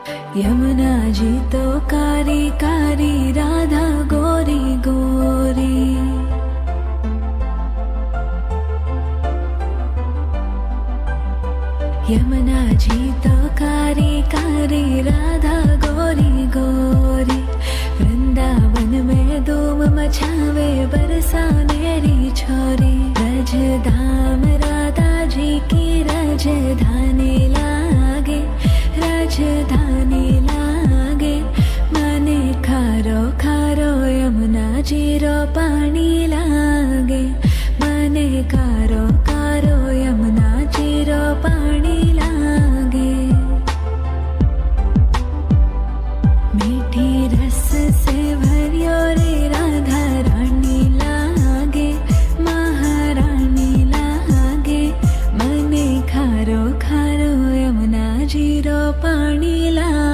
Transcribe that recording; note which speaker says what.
Speaker 1: यमुना जी तो कारी कारी, राधा गोरी गोरी। यमुना जी तो कारी कारी, राधा गोरी गोरी। वृंदावन में धूम मचावे, बरसानेरी छोरी। रज धाम राधा जी की राजधानी लागे, राजधानी लागे। मने खारो खारो यमुना जीरो पानी लागे। मने खारो खारो यमुना जीरो पानी लागे। मीठी रस से भरियो रे, राधा रानी लागे, महारानी लागे। मने खारो खारो यमुना जीरो पानी लागे।